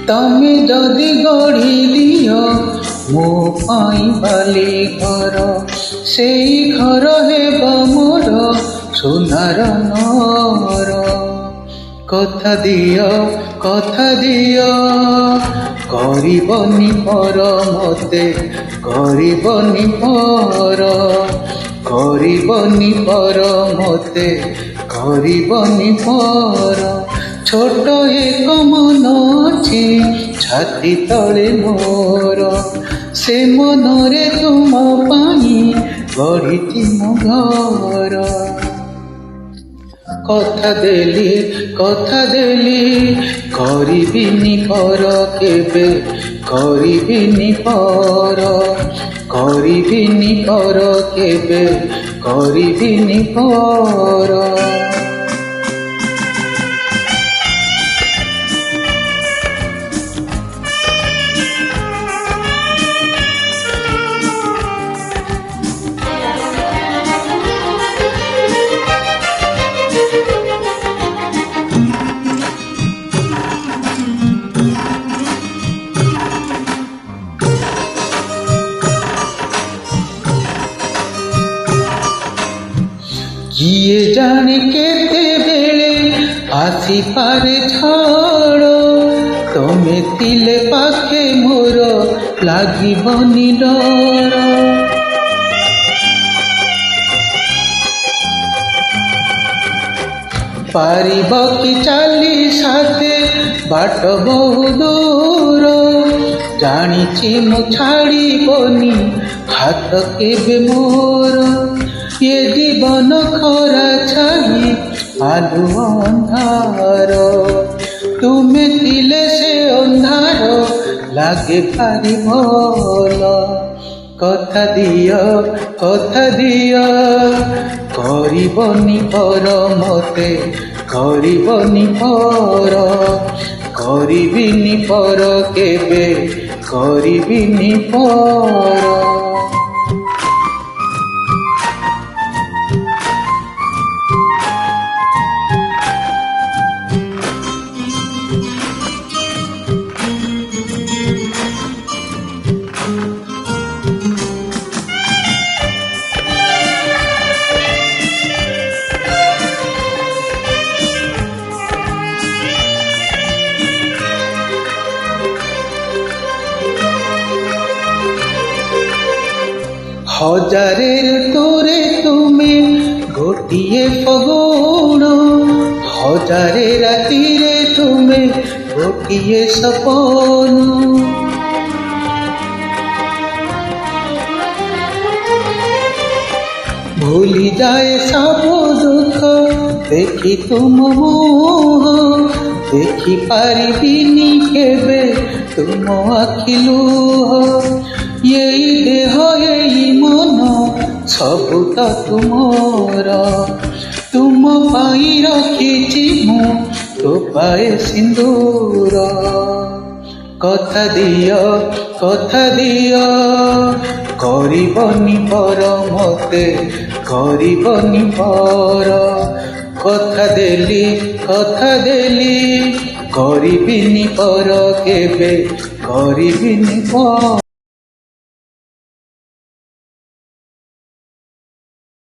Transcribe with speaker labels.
Speaker 1: तमे जदि गढ़ी दियो मो पाई बाली घर से घर हेब मोर सोनार नर कथा दियो करबनी पर मते करबनी पर मते करबनी पर छोट एक मन अछि छाती तले मोर से मनरे तुम पाई गढ़ी मो घर कथा देली करबिनी पर केबे करबिनी पर केबे करबिनी पर किए जाने केते बेले आसी पारे छड़ तमे तिले पाखे मोर लागिबनी डर पारिब कि चाली साथे बाट बहु दूर जानिछि मु छाड़िबनी हाथ केबे मोर ये जीवन खरा छाई आलू अंधार तुमे तिले से अंधार लागे भारी भल कथा दियो करबनी पर मते करबनी पर करबिनी पर केबे करबिनी पर हजारे तोरे तुमे गोटिए फगुण हजारे राति रे तुमे गोटिए सपन भूली जाए सब दुख देखी तुम मुह देखी पारिबिनी केबे तुम आखिलुह यही देह यही मन सबु तो तुमर तुम पाई रखिछि मु तो पाए सिंदूर कथा दियो करबनी पर मते करबनी पर कथा देली करबिनी पर केबे करबिनी पर।